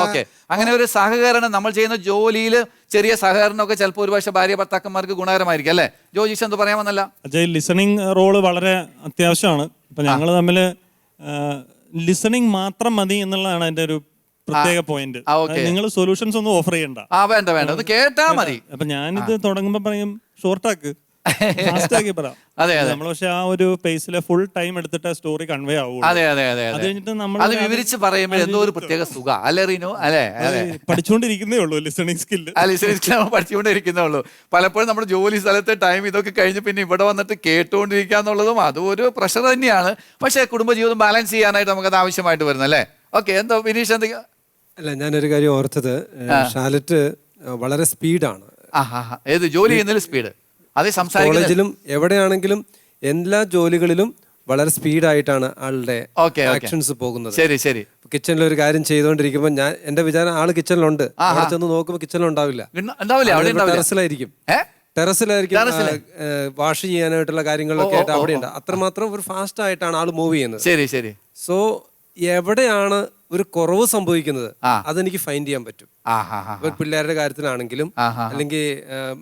ഓക്കെ, അങ്ങനെ ഒരു സഹകരണം നമ്മൾ ചെയ്യുന്ന ജോലിയിൽ ചെറിയ സഹകരണമൊക്കെ ചിലപ്പോൾ ഒരുപക്ഷെ ഭാര്യ ഭർത്താക്കന്മാർക്ക് ഗുണകരമായിരിക്കും അല്ലേ? ജോജിഷ് എന്ത് പറയാമെന്നല്ല, ലിസണിങ് റോള് വളരെ അത്യാവശ്യമാണ്. ഇപ്പൊ ഞങ്ങൾ തമ്മിൽ ലിസണിങ് മാത്രം മതി എന്നുള്ളതാണ് അതിന്റെ ഒരു പ്രത്യേക പോയിന്റ്. നിങ്ങൾ സൊല്യൂഷൻസ് ഒന്നും ഓഫർ ചെയ്യണ്ട, വേണ്ട ഒന്ന് കേട്ടാ മതി. അപ്പൊ ഞാനിത് തുടങ്ങുമ്പോ പറയും ഷോർട്ടാക്ക്, നമ്മൾ പക്ഷെ ആ ഒരു പേസിലെ ഫുൾ ടൈം എടുത്തിട്ട് സ്റ്റോറി കൺവേ ആവുള്ളൂ. അത് കഴിഞ്ഞിട്ട് നമ്മൾ അത് വിവരിച്ച് പറയുമ്പോൾ എന്തോ ഒരു പ്രത്യേക സുഖം അല്ലേ റീനു? അല്ലേ, പഠിച്ചുകൊണ്ടിരിക്കുന്നേ ഉള്ളൂ ലിസണിങ് സ്കില്ല്. പഠിച്ചുകൊണ്ടിരിക്കുന്നേ ഉള്ളൂ. പലപ്പോഴും നമ്മുടെ ജോലി സ്ഥലത്തെ ടൈം ഇതൊക്കെ കഴിഞ്ഞ് പിന്നെ ഇവിടെ വന്നിട്ട് കേട്ടുകൊണ്ടിരിക്കുക എന്നുള്ളതും അതും ഒരു പ്രഷർ തന്നെയാണ്. പക്ഷേ കുടുംബജീവിതം ബാലൻസ് ചെയ്യാനായിട്ട് നമുക്കത് ആവശ്യമായിട്ട് വരുന്നത് അല്ലേ? ഓക്കെ, എന്താ വിനീഷ് എന്തൊക്കെയാ? അല്ല, ഞാനൊരു കാര്യം ഓർത്തത്, ഷാലറ്റ് വളരെ സ്പീഡാണ്. ഏത് ജോലി ചെയ്യുന്നതിൽ സ്പീഡ്? കോളേജിലും എവിടെയാണെങ്കിലും എല്ലാ ജോലികളിലും വളരെ സ്പീഡായിട്ടാണ് ആളുടെ ആക്ഷൻസ് പോകുന്നത്. ശരി. കിച്ചണിൽ ഒരു കാര്യം ചെയ്തുകൊണ്ടിരിക്കുമ്പോൾ എന്റെ വിചാരം ആള് കിച്ചണിലുണ്ട്, അവിടെ ചെന്ന് നോക്കുമ്പോൾ കിച്ചണിലുണ്ടാവില്ല, ടെറസിലായിരിക്കും വാഷ് ചെയ്യാനായിട്ടുള്ള കാര്യങ്ങളൊക്കെ ആയിട്ട് അവിടെയുണ്ട്. അത്രമാത്രം ഒരു ഫാസ്റ്റ് ആയിട്ടാണ് ആള് മൂവ് ചെയ്യുന്നത്. സോ എവിടെയാണ് ഒരു കുറവ് സംഭവിക്കുന്നത് അതെനിക്ക് ഫൈൻഡ് ചെയ്യാൻ പറ്റും. പിള്ളേരുടെ കാര്യത്തിലാണെങ്കിലും അല്ലെങ്കിൽ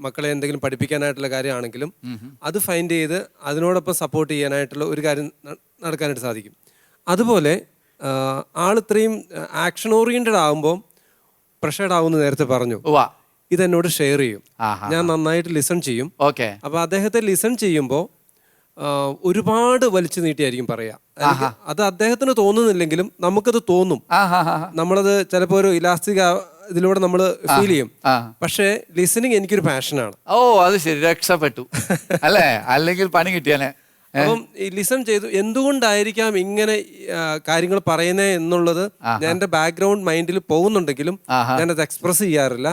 മക്കളെ എന്തെങ്കിലും പഠിപ്പിക്കാനായിട്ടുള്ള കാര്യമാണെങ്കിലും അത് ഫൈൻഡ് ചെയ്ത് അതിനോടൊപ്പം സപ്പോർട്ട് ചെയ്യാനായിട്ടുള്ള ഒരു കാര്യം നടക്കാനായിട്ട് സാധിക്കും. അതുപോലെ ആൾ ഇത്രയും ആക്ഷൻ ഓറിയന്റഡ് ആകുമ്പോൾ പ്രഷർഡ് ആവുമെന്ന് നേരത്തെ പറഞ്ഞു. ഇതെന്നോട് ഷെയർ ചെയ്യും, ഞാൻ നന്നായിട്ട് ലിസൺ ചെയ്യും. അപ്പൊ അദ്ദേഹത്തെ ലിസൺ ചെയ്യുമ്പോൾ ഒരുപാട് വലിച്ചു നീട്ടിയായിരിക്കും പറയാ. അത് അദ്ദേഹത്തിന് തോന്നുന്നില്ലെങ്കിലും നമുക്കത് തോന്നും. നമ്മളത് ചിലപ്പോ ഒരു ഇലാസ്റ്റിക് ഇതിലൂടെ നമ്മൾ ഫീൽ ചെയ്യും. പക്ഷേ ലിസണിങ് എനിക്കൊരു പാഷനാണ്. അത് ശരി, രക്ഷപ്പെട്ടു അല്ലേ? അല്ലെങ്കിൽ പണി കിട്ടിയാലേ. അപ്പം ഈ ലിസൺ ചെയ്തു എന്തുകൊണ്ടായിരിക്കാം ഇങ്ങനെ കാര്യങ്ങൾ പറയുന്നത് എന്നുള്ളത് ഞാൻ എന്റെ ബാക്ക്ഗ്രൗണ്ട് മൈൻഡിൽ പോകുന്നുണ്ടെങ്കിലും ഞാനത് എക്സ്പ്രസ് ചെയ്യാറില്ല.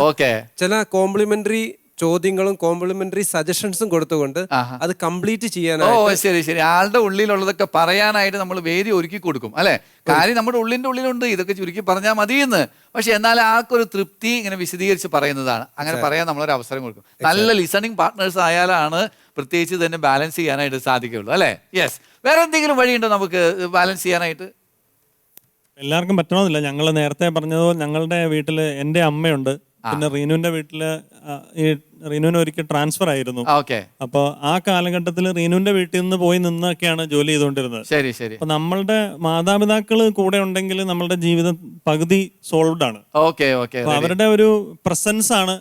ചില കോംപ്ലിമെന്ററി ചോദ്യങ്ങളും കോംപ്ലിമെന്ററി സജഷൻസും കൊടുത്തുകൊണ്ട് അത് കംപ്ലീറ്റ് ചെയ്യാനായിട്ട് ശരി ആളുടെ ഉള്ളിലുള്ളതൊക്കെ പറയാനായിട്ട് നമ്മൾ വേദി ഒരുക്കി കൊടുക്കും അല്ലെ? കാര്യം നമ്മുടെ ഉള്ളിലുണ്ട്, ഇതൊക്കെ ചുരുക്കി പറഞ്ഞാൽ മതിയെന്ന്. പക്ഷെ എന്നാൽ ആൾക്കൊരു തൃപ്തി ഇങ്ങനെ വിശദീകരിച്ച് പറയുന്നതാണ്. അങ്ങനെ പറയാൻ നമ്മളൊരു അവസരം കൊടുക്കും. നല്ല ലിസണിങ് പാർട്ട്നേഴ്സ് ആയാലാണ് പ്രത്യേകിച്ച് തന്നെ ബാലൻസ് ചെയ്യാനായിട്ട് സാധിക്കുള്ളൂ അല്ലേ? യെസ്. വേറെ എന്തെങ്കിലും വഴിയുണ്ടോ നമുക്ക് ബാലൻസ് ചെയ്യാനായിട്ട്? എല്ലാവർക്കും പറ്റണമെന്നില്ല. ഞങ്ങൾ നേരത്തെ പറഞ്ഞതുപോലെ ഞങ്ങളുടെ വീട്ടില് എൻ്റെ അമ്മയുണ്ട്, പിന്നെ റീനുവിന്റെ വീട്ടില് ഈ റീനുവിന് ഒരിക്കൽ ട്രാൻസ്ഫർ ആയിരുന്നു. അപ്പൊ ആ കാലഘട്ടത്തിൽ റീനുവിന്റെ വീട്ടിൽ നിന്ന് പോയി നിന്നൊക്കെയാണ് ജോലി ചെയ്തുകൊണ്ടിരുന്നത്. അപ്പൊ നമ്മളുടെ മാതാപിതാക്കള് കൂടെ ഉണ്ടെങ്കിൽ നമ്മളുടെ ജീവിതം പകുതി സോൾവ്ഡ് ആണ്. അവരുടെ ഒരു പ്രസൻസ് ആണ്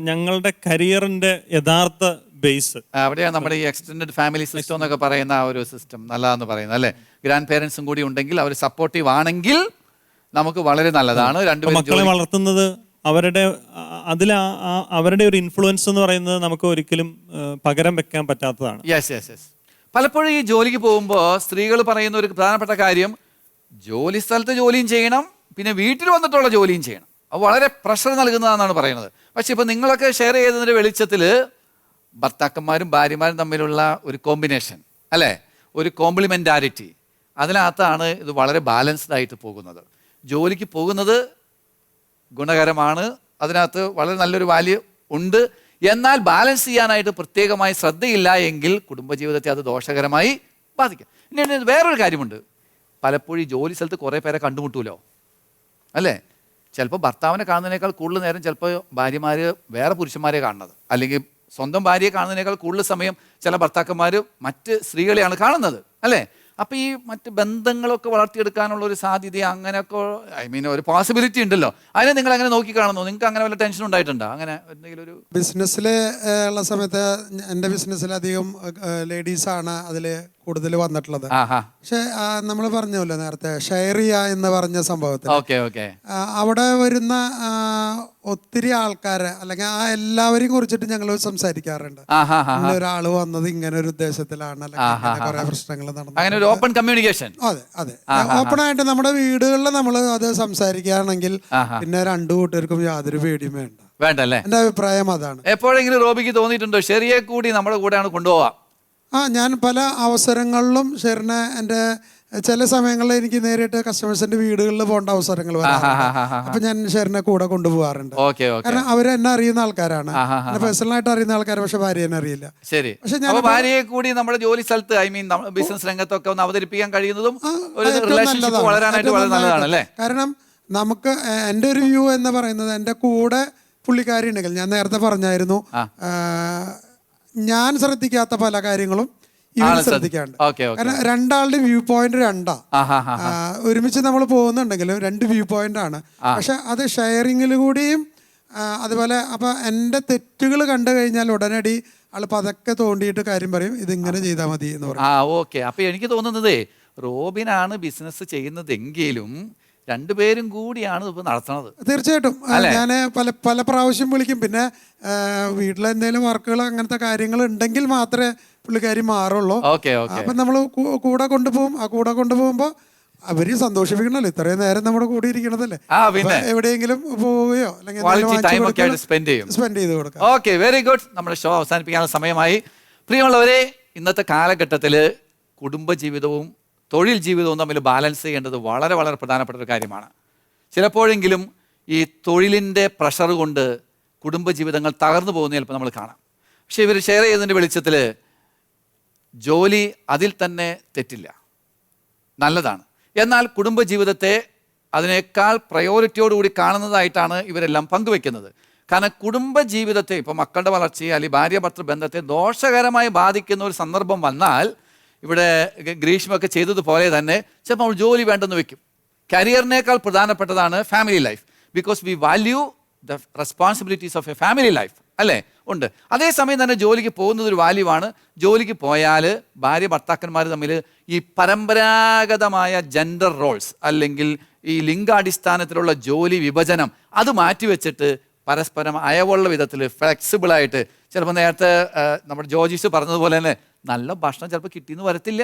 ഞങ്ങളുടെ കരിയറിന്റെ യഥാർത്ഥ ബേസ്. അവിടെയാണ് നമ്മുടെ ഈ എക്സ്റ്റൻഡഡ് ഫാമിലി സിസ്റ്റം എന്നൊക്കെ പറയുന്ന ആ ഒരു സിസ്റ്റം നല്ലതാന്ന് പറയുന്നത് അല്ലെ? ഗ്രാൻഡ് പേരൻസും കൂടി ഉണ്ടെങ്കിൽ അവർ സപ്പോർട്ടീവ് ആണെങ്കിൽ നമുക്ക് വളരെ നല്ലതാണ്. മക്കളെ വളർത്തുന്നത് അവരുടെ ഒരു ഇൻഫ്ലുവൻസ് എന്ന് പറയുന്നത് നമുക്ക് ഒരിക്കലും പകരം വെക്കാൻ പറ്റാത്തതാണ്. പലപ്പോഴും ഈ ജോലിക്ക് പോകുമ്പോൾ സ്ത്രീകൾ പറയുന്ന ഒരു പ്രധാനപ്പെട്ട കാര്യം, ജോലി സ്ഥലത്ത് ജോലിയും ചെയ്യണം, പിന്നെ വീട്ടിൽ വന്നിട്ടുള്ള ജോലിയും ചെയ്യണം. അത് വളരെ പ്രഷർ നൽകുന്നതാണെന്നാണ് പറയുന്നത്. പക്ഷെ ഇപ്പൊ നിങ്ങളൊക്കെ ഷെയർ ചെയ്തതിന്റെ വെളിച്ചത്തിൽ ഭർത്താക്കന്മാരും ഭാര്യമാരും തമ്മിലുള്ള ഒരു കോമ്പിനേഷൻ അല്ലേ, ഒരു കോംപ്ലിമെന്റാരിറ്റി, അതിനകത്താണ് ഇത് വളരെ ബാലൻസ്ഡ് ആയിട്ട് പോകുന്നത്. ജോലിക്ക് പോകുന്നത് ഗുണകരമാണ്, അതിനകത്ത് വളരെ നല്ലൊരു വാല്യൂ ഉണ്ട്. എന്നാൽ ബാലൻസ് ചെയ്യാനായിട്ട് പ്രത്യേകമായി ശ്രദ്ധയില്ല എങ്കിൽ കുടുംബജീവിതത്തെ അത് ദോഷകരമായി ബാധിക്കും. ഇനി വേറൊരു കാര്യമുണ്ട്, പലപ്പോഴും ജോലി സ്ഥലത്ത് കുറേ പേരെ കണ്ടുമുട്ടൂലോ അല്ലേ? ചിലപ്പോൾ ഭർത്താവിനെ കാണുന്നതിനേക്കാൾ കൂടുതൽ നേരം ചിലപ്പോൾ ഭാര്യമാർ വേറെ പുരുഷന്മാരെ കാണുന്നത്, അല്ലെങ്കിൽ സ്വന്തം ഭാര്യയെ കാണുന്നതിനേക്കാൾ കൂടുതൽ സമയം ചില ഭർത്താക്കന്മാർ മറ്റ് സ്ത്രീകളെയാണ് കാണുന്നത്, അല്ലേ? അപ്പോൾ ഈ മറ്റ് ബന്ധങ്ങളൊക്കെ വളർത്തിയെടുക്കാനുള്ള ഒരു സാധ്യത അങ്ങനെയൊക്കെ ഒരു പോസിബിലിറ്റി ഉണ്ടല്ലോ. അതിനെ നിങ്ങൾ അങ്ങനെ നോക്കി കാണുന്നു? നിങ്ങൾക്ക് അങ്ങനെ വല്ല ടെൻഷൻ ഉണ്ടായിട്ടുണ്ടോ? അങ്ങനെ എന്തെങ്കിലും ഒരു ബിസിനസ്സിൽ ഉള്ള സമയത്ത് എൻ്റെ ബിസിനസ്സിൽ അധികം ലേഡീസാണ് അതിൽ കൂടുതൽ വന്നിട്ടുള്ളത്. പക്ഷെ നമ്മൾ പറഞ്ഞല്ലോ നേരത്തെ ഷെയർ ചെയ്യുക എന്ന് പറഞ്ഞ സംഭവത്തിൽ അവിടെ വരുന്ന ഒത്തിരി ആൾക്കാരെ അല്ലെങ്കിൽ ആ എല്ലാവരെയും കുറിച്ചിട്ട് ഞങ്ങൾ സംസാരിക്കാറുണ്ട്. ഒരാള് വന്നത് ഇങ്ങനെ ഒരു ഉദ്ദേശത്തിലാണ്, അല്ലെങ്കിൽ കുറെ പ്രശ്നങ്ങൾ നടന്നു. Open communication. അതെ അതെ, ഓപ്പൺ ആയിട്ട് നമ്മുടെ വീടുകളിൽ നമ്മൾ അത് സംസാരിക്കുകയാണെങ്കിൽ പിന്നെ രണ്ടു കൂട്ടർക്കും യാതൊരു പേടിയും വേണ്ടല്ലേ? എന്റെ അഭിപ്രായം അതാണ്. എപ്പോഴെങ്കിലും റോബിക്ക് തോന്നിയിട്ടുണ്ടോ ഷെറിയെ കൂടി നമ്മുടെ കൂടെയാണ് കൊണ്ടുപോവാം? ഞാൻ പല അവസരങ്ങളിലും ഷെറിനെ എൻ്റെ ചില സമയങ്ങളിൽ എനിക്ക് നേരിട്ട് കസ്റ്റമേഴ്സിന്റെ വീടുകളിൽ പോകേണ്ട അവസരങ്ങൾ വരാറുണ്ട്. അപ്പൊ ഞാൻ ഷെറിനെ കൂടെ കൊണ്ടുപോകാറുണ്ട്. കാരണം അവര് എന്നെ അറിയുന്ന ആൾക്കാരാണ്, പേഴ്സണലായിട്ട് അറിയുന്ന ആൾക്കാർ, പക്ഷെ ഭാര്യ എന്നെ അറിയില്ല. ശരി. പക്ഷെ ഞാൻ ഭാര്യയെ കൂടി നമ്മുടെ ജോലി സ്ഥലത്ത് ബിസിനസ് രംഗത്തൊക്കെ ഒന്ന് അവതരിപ്പിക്കാൻ കഴിയുന്നതും റിലേഷൻഷിപ്പ് വളരാനായിട്ട് വളരെ നല്ലതാണല്ലേ? കാരണം നമുക്ക് എൻ്റെ ഒരു വ്യൂ എന്ന് പറയുന്നത്, എൻ്റെ കൂടെ പുള്ളിക്കാരി ഉണ്ടെങ്കിൽ, ഞാൻ നേരത്തെ പറഞ്ഞായിരുന്നു ഞാൻ ശ്രദ്ധിക്കാത്ത പല കാര്യങ്ങളും ഇവർ ശ്രദ്ധിക്കാണ്ട്. കാരണം രണ്ടാളുടെയും വ്യൂ പോയിന്റ് രണ്ടാ. ഒരുമിച്ച് നമ്മൾ പോകുന്നുണ്ടെങ്കിലും രണ്ട് വ്യൂ പോയിന്റ് ആണ്. പക്ഷെ അത് ഷെയറിങ്ങിൽ കൂടിയും അതുപോലെ അപ്പൊ എൻ്റെ തെറ്റുകൾ കണ്ടു കഴിഞ്ഞാൽ ഉടനടി ആള് പതൊക്കെ തോണ്ടിയിട്ട് കാര്യം പറയും, ഇതിങ്ങനെ ചെയ്താൽ മതി എന്ന് പറയും. ഓക്കെ. അപ്പൊ എനിക്ക് തോന്നുന്നത് റോബിനാണ് ബിസിനസ് ചെയ്യുന്നതെങ്കിലും രണ്ടുപേരും കൂടിയാണ് ഇപ്പൊ നടത്തുന്നത്. തീർച്ചയായിട്ടും ഞാൻ പല പ്രാവശ്യം വിളിക്കും. പിന്നെ വീട്ടിലെ എന്തെങ്കിലും വർക്കുകൾ അങ്ങനത്തെ കാര്യങ്ങൾ ഉണ്ടെങ്കിൽ മാത്രമേ പുള്ളിക്കാരി മാറുള്ളൂ. അപ്പൊ നമ്മൾ കൂടെ കൊണ്ടുപോകും. ആ കൂടെ കൊണ്ടുപോകുമ്പോ അവര് സന്തോഷിപ്പിക്കണല്ലോ, ഇത്രയും നേരം നമ്മുടെ കൂടെ ഇരിക്കണതല്ലേ, എവിടെയെങ്കിലും പോവുകയോ അല്ലെങ്കിൽ സ്പെൻഡ് ചെയ്ത് കൊടുക്കാം. Okay, very good. നമ്മുടെ ഷോ അവസാനിപ്പിക്കാനുള്ള സമയമായി. പ്രിയമുള്ളവരെ, ഇന്നത്തെ കാലഘട്ടത്തില് കുടുംബജീവിതവും തൊഴിൽ ജീവിതവും തമ്മിൽ ബാലൻസ് ചെയ്യേണ്ടത് വളരെ വളരെ പ്രധാനപ്പെട്ട ഒരു കാര്യമാണ്. ചിലപ്പോഴെങ്കിലും ഈ തൊഴിലിൻ്റെ പ്രഷർ കൊണ്ട് കുടുംബജീവിതങ്ങൾ തകർന്നു പോകുന്ന ചിലപ്പോൾ നമ്മൾ കാണാം. പക്ഷേ ഇവർ ഷെയർ ചെയ്തതിൻ്റെ വെളിച്ചത്തിൽ ജോലി അതിൽ തന്നെ തെറ്റില്ല, നല്ലതാണ്. എന്നാൽ കുടുംബജീവിതത്തെ അതിനേക്കാൾ പ്രയോറിറ്റിയോടുകൂടി കാണുന്നതായിട്ടാണ് ഇവരെല്ലാം പങ്കുവെക്കുന്നത്. കാരണം കുടുംബജീവിതത്തെ, ഇപ്പോൾ മക്കളുടെ വളർച്ചയെ അല്ലെങ്കിൽ ഭാര്യ ഭർത്തൃ ബന്ധത്തെ ദോഷകരമായി ബാധിക്കുന്ന ഒരു സന്ദർഭം വന്നാൽ, ഇവിടെ ഗ്രീഷ്മൊക്കെ ചെയ്തതുപോലെ തന്നെ ചിലപ്പോൾ നമ്മൾ ജോലി വേണ്ടെന്ന് വെക്കും. കരിയറിനേക്കാൾ പ്രധാനപ്പെട്ടതാണ് family life. Because we value the responsibilities of A family life, അല്ലേ? ഉണ്ട്. അതേസമയം തന്നെ ജോലിക്ക് പോകുന്നത് ഒരു വാല്യൂ ആണ്. ജോലിക്ക് പോയാൽ ഭാര്യ ഭർത്താക്കന്മാർ തമ്മിൽ ഈ പരമ്പരാഗതമായ ജെൻഡർ റോൾസ് അല്ലെങ്കിൽ ഈ ലിംഗാടിസ്ഥാനത്തിലുള്ള ജോലി വിഭജനം അത് മാറ്റിവെച്ചിട്ട് പരസ്പരം അയവുള്ള വിധത്തിൽ ഫ്ലെക്സിബിളായിട്ട്, ചിലപ്പോൾ നേരത്തെ നമ്മുടെ ജോജിസ് പറഞ്ഞതുപോലെ തന്നെ നല്ല ഭക്ഷണം ചിലപ്പോൾ കിട്ടിയെന്ന് വരത്തില്ല,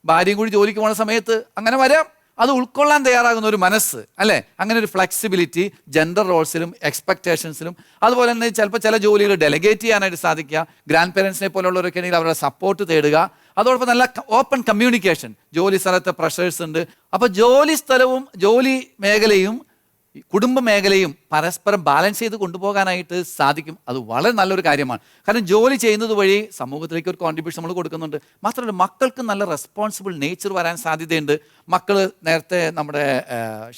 ഭാര്യയും കൂടി ജോലിക്ക് പോകുന്ന സമയത്ത് അങ്ങനെ വരാം. അത് ഉൾക്കൊള്ളാൻ തയ്യാറാകുന്ന ഒരു മനസ്സ്, അല്ലേ? അങ്ങനെ ഒരു ഫ്ലെക്സിബിലിറ്റി ജെൻഡർ റോൾസിലും എക്സ്പെക്ടേഷൻസിലും. അതുപോലെ തന്നെ ചിലപ്പോൾ ചില ജോലികൾ ഡെലിഗേറ്റ് ചെയ്യാനായിട്ട് സാധിക്കുക. ഗ്രാൻഡ് പേരൻസിനെ പോലുള്ളവരൊക്കെ ആണെങ്കിൽ അവരുടെ സപ്പോർട്ട് തേടുക. അതോടൊപ്പം നല്ല ഓപ്പൺ കമ്മ്യൂണിക്കേഷൻ. ജോലി സ്ഥലത്തെ പ്രഷേഴ്സ് ഉണ്ട്. അപ്പോൾ ജോലി സ്ഥലവും ജോലി മേഖലയും കുടുംബ മേഖലയും പരസ്പരം ബാലൻസ് ചെയ്ത് കൊണ്ടുപോകാനായിട്ട് സാധിക്കും. അത് വളരെ നല്ലൊരു കാര്യമാണ്. കാരണം ജോലി ചെയ്യുന്നത് വഴി സമൂഹത്തിലേക്ക് ഒരു കോൺട്രിബ്യൂഷൻ നമ്മൾ കൊടുക്കുന്നുണ്ട്. മാത്രമല്ല മക്കൾക്ക് നല്ല റെസ്പോൺസിബിൾ നേച്ചർ വരാൻ സാധ്യതയുണ്ട്. മക്കൾ നേരത്തെ നമ്മുടെ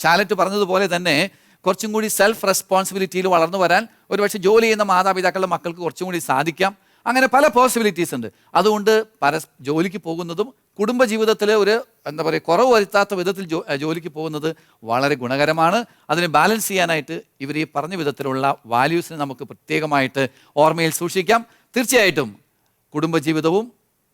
ഷാലറ്റ് പറഞ്ഞതുപോലെ തന്നെ കുറച്ചും കൂടി സെൽഫ് റെസ്പോൺസിബിലിറ്റിയിൽ വളർന്നു വരാൻ ഒരുപക്ഷെ ജോലി ചെയ്യുന്ന മാതാപിതാക്കളുടെ മക്കൾക്ക് കുറച്ചും കൂടി സാധിക്കാം. അങ്ങനെ പല പോസിബിലിറ്റീസ് ഉണ്ട്. അതുകൊണ്ട് ജോലിക്ക് പോകുന്നതും കുടുംബജീവിതത്തിൽ ഒരു എന്താ പറയുക കുറവ് വരുത്താത്ത വിധത്തിൽ ജോലിക്ക് പോകുന്നത് വളരെ ഗുണകരമാണ്. അതിനെ ബാലൻസ് ചെയ്യാനായിട്ട് ഇവർ ഈ പറഞ്ഞ വിധത്തിലുള്ള വാല്യൂസിനെ നമുക്ക് പ്രത്യേകമായിട്ട് ഓർമ്മയിൽ സൂക്ഷിക്കാം. തീർച്ചയായിട്ടും കുടുംബജീവിതവും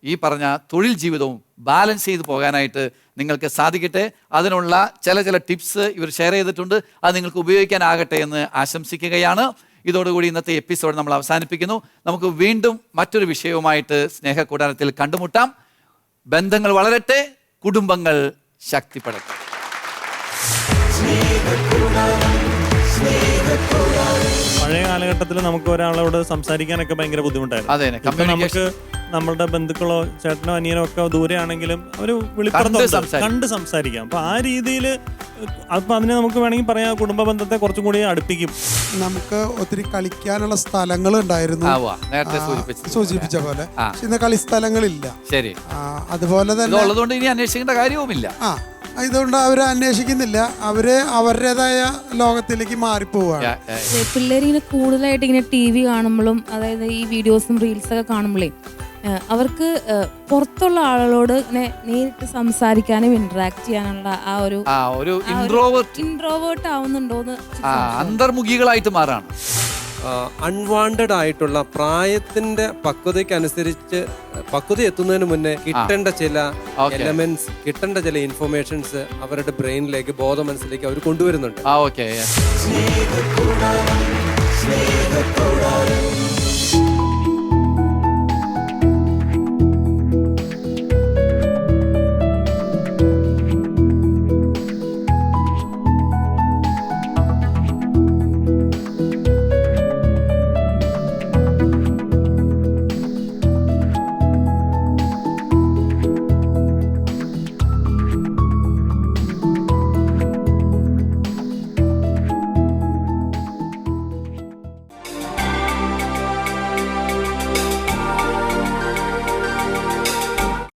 ഈ പറഞ്ഞ തൊഴിൽ ജീവിതവും ബാലൻസ് ചെയ്ത് പോകാനായിട്ട് നിങ്ങൾക്ക് സാധിക്കട്ടെ. അതിനുള്ള ചില ടിപ്സ് ഇവർ ഷെയർ ചെയ്തിട്ടുണ്ട്. അത് നിങ്ങൾക്ക് ഉപയോഗിക്കാനാകട്ടെ എന്ന് ആശംസിക്കുകയാണ്. ഇതോടുകൂടി ഇന്നത്തെ എപ്പിസോഡ് നമ്മൾ അവസാനിപ്പിക്കുന്നു. നമുക്ക് വീണ്ടും മറ്റൊരു വിഷയവുമായിട്ട് സ്നേഹകൂടാരത്തിൽ കണ്ടുമുട്ടാം. ബന്ധങ്ങൾ വളരട്ടെ, കുടുംബങ്ങൾ ശക്തിപ്പെടട്ടെ. പഴയ കാലഘട്ടത്തിൽ നമുക്ക് ഒരാളോട് സംസാരിക്കാനൊക്കെ ഭയങ്കര ബുദ്ധിമുട്ടായിരുന്നു. നമുക്ക് നമ്മളുടെ ബന്ധുക്കളോ ചേട്ടനോ അനിയനോ ഒക്കെ ദൂരെയാണെങ്കിലും അവർ കണ്ട് സംസാരിക്കാം. അപ്പൊ ആ രീതിയിൽ അപ്പൊ അതിനെ നമുക്ക് വേണമെങ്കിൽ പറയാം കുടുംബ ബന്ധത്തെ കുറച്ചും കൂടി അടുപ്പിക്കും. നമുക്ക് ഒത്തിരി കളിക്കാനുള്ള സ്ഥലങ്ങൾ ഉണ്ടായിരുന്നു, സൂചിപ്പിച്ച പോലെ. ഇന്ന് കളിസ്ഥലങ്ങളില്ല. ശരി. അതുപോലെ തന്നെ ഉള്ളതുകൊണ്ട് ഇനി അന്വേഷിക്കേണ്ട കാര്യവുമില്ല. ഇതുകൊണ്ട് അവർ അന്വേഷിക്കുന്നില്ല, അവര് അവരുടേതായ ലോകത്തിലേക്ക് മാറിപ്പോവുകയാണ്. പിള്ളേരിങ്ങനെ കൂടുതലായിട്ട് ഇങ്ങനെ TV കാണുമ്പോഴും, അതായത് ഈ വീഡിയോസും റീൽസൊക്കെ കാണുമ്പോഴേ അവർക്ക് പുറത്തുള്ള ആളുകളോട് ഇങ്ങനെ നേരിട്ട് സംസാരിക്കാനും ഇന്ററാക്ട് ചെയ്യാനുള്ള ആ ഒരു ഇൻട്രോവേർട്ട് ആവുന്നുണ്ടോന്ന്, അന്തർമുഖികളായിട്ട് മാറാണ്. അൺവാണ്ടഡ് ആയിട്ടുള്ള പ്രായത്തിന്റെ പക്വതയ്ക്കനുസരിച്ച് പക്വത എത്തുന്നതിന് മുന്നേ കിട്ടേണ്ട ചില എലമെന്റ്സ്, കിട്ടേണ്ട ചില ഇൻഫർമേഷൻസ് അവരുടെ ബ്രെയിനിലേക്ക്, ബോധ മനസ്സിലേക്ക് അവർ കൊണ്ടുവരുന്നുണ്ട്. സ്നേഹക്കൂടാരം